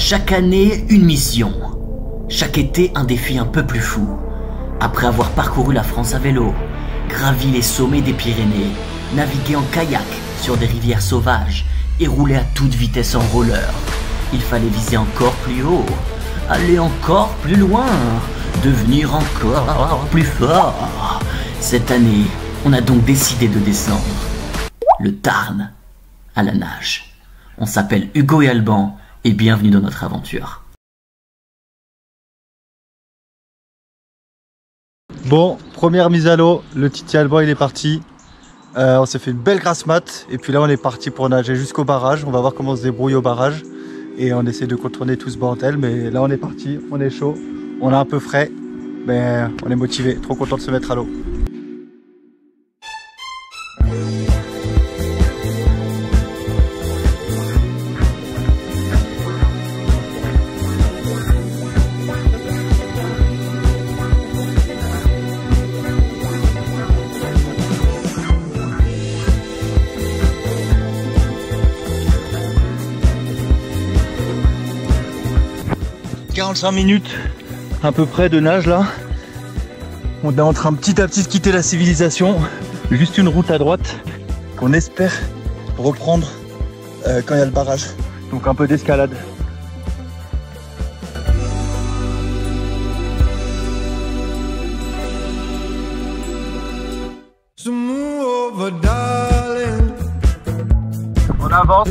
Chaque année, une mission. Chaque été, un défi un peu plus fou. Après avoir parcouru la France à vélo, gravi les sommets des Pyrénées, navigué en kayak sur des rivières sauvages et roulé à toute vitesse en roller, il fallait viser encore plus haut, aller encore plus loin, devenir encore plus fort. Cette année, on a donc décidé de descendre le Tarn à la nage. On s'appelle Hugo et Alban et bienvenue dans notre aventure. Bon, première mise à l'eau, le Titi Alban il est parti. On s'est fait une belle grasse mat et puis là on est parti pour nager jusqu'au barrage. On va voir comment on se débrouille au barrage et on essaie de contourner tout ce bordel. Mais là on est parti, on est chaud, on est un peu frais, mais on est motivé, trop content de se mettre à l'eau. « 45 minutes à peu près de nage là. On est en train petit à petit de quitter la civilisation. Juste une route à droite qu'on espère reprendre quand il y a le barrage. Donc un peu d'escalade. On avance.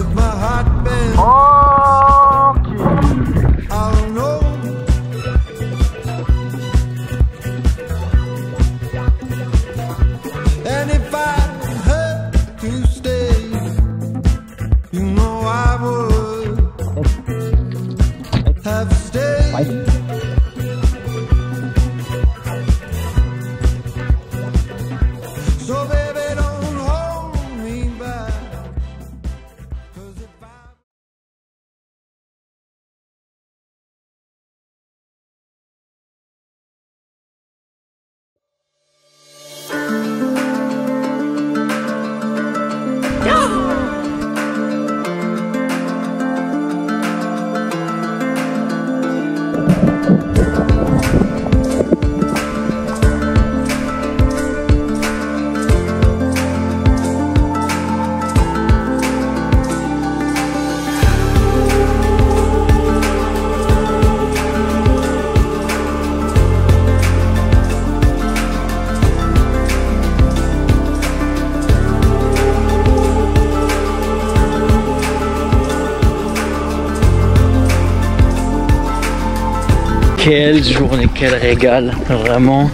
Quelle journée, quel régal, vraiment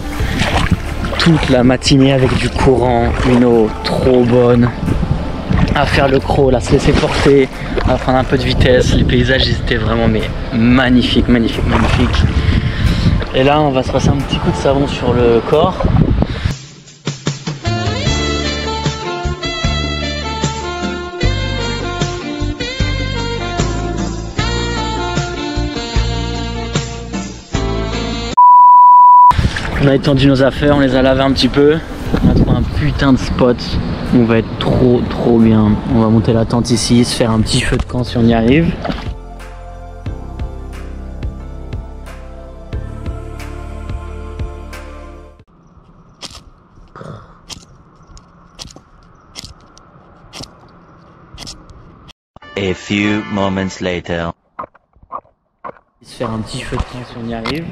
toute la matinée avec du courant, une eau trop bonne, à faire le crawl, à se laisser porter, à prendre un peu de vitesse. Les paysages ils étaient vraiment mais magnifiques, magnifiques, magnifiques. Et là on va se passer un petit coup de savon sur le corps. On a étendu nos affaires, on les a lavées un petit peu. On a trouvé un putain de spot. On va être trop bien. On va monter la tente ici, se faire un petit feu de camp si on y arrive. A few moments later. Se faire un petit feu de camp si on y arrive.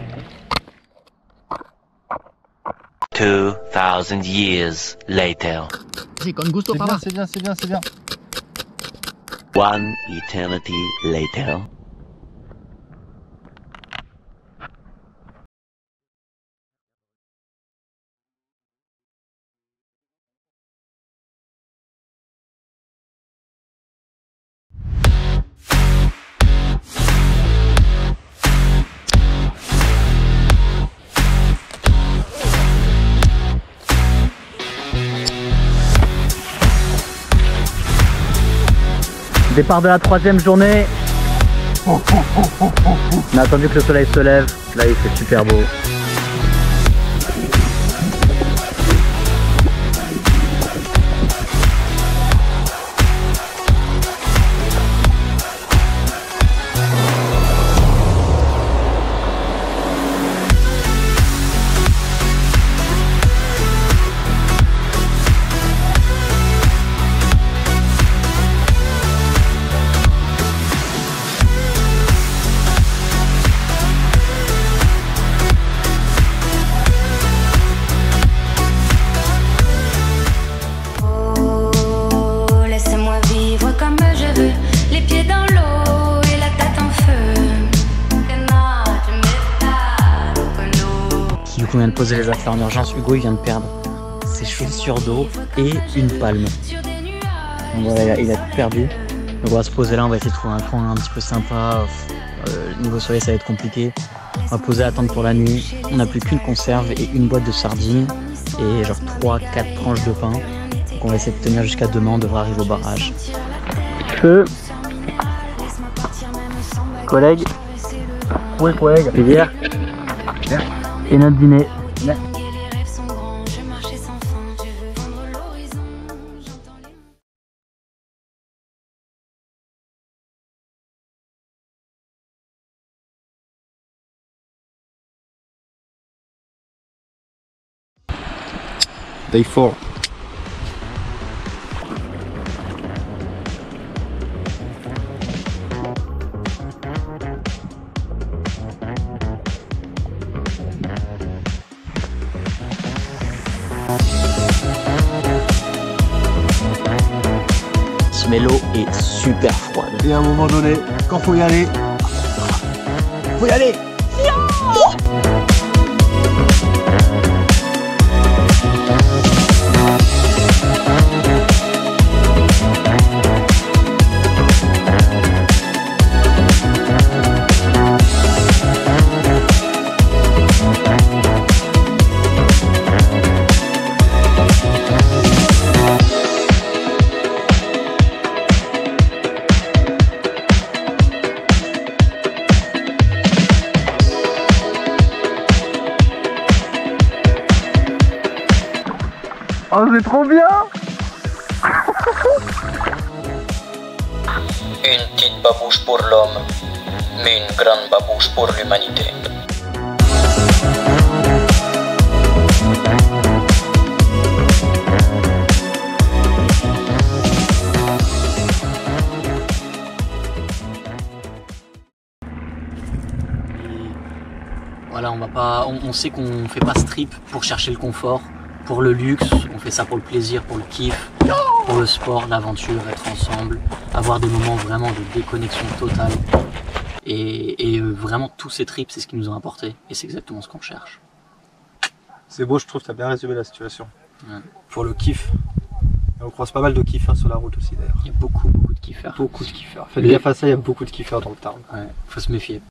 2000 years later. C'est bien. One eternity later. Départ de la 3e journée. On a attendu que le soleil se lève. Là il fait super beau. coup, on vient de poser les affaires en urgence. Hugo, il vient de perdre ses chaussures d'eau et une palme. Donc voilà, il a tout perdu. Donc on va se poser là, on va essayer de trouver un coin un petit peu sympa. Niveau soleil, ça va être compliqué. On va poser à attendre pour la nuit. On n'a plus qu'une conserve et une boîte de sardines et genre 3-4 tranches de pain. Donc on va essayer de tenir jusqu'à demain, on devra arriver au barrage. Feu. Collègue. Oui, collègue. Rivière. Et notre dîner. Day 4. Mais l'eau est super froide. Et à un moment donné, quand faut y aller, faut y aller. Oh, c'est trop bien! Une petite babouche pour l'homme, mais une grande babouche pour l'humanité. Voilà, on sait qu'on fait pas ce trip pour chercher le confort, pour le luxe, on fait ça pour le plaisir, pour le kiff, pour le sport, l'aventure, être ensemble, avoir des moments vraiment de déconnexion totale. Et vraiment tous ces trips, c'est ce qui nous ont apporté et c'est exactement ce qu'on cherche. C'est beau, je trouve, t'as bien résumé la situation. Ouais. Pour le kiff. Et on croise pas mal de kiffeurs sur la route aussi d'ailleurs. Il y a beaucoup de kiffeurs. Beaucoup de kiffeurs. Faites gaffe à ça, il y a beaucoup de kiffeurs dans le Tarn. Ouais, faut se méfier.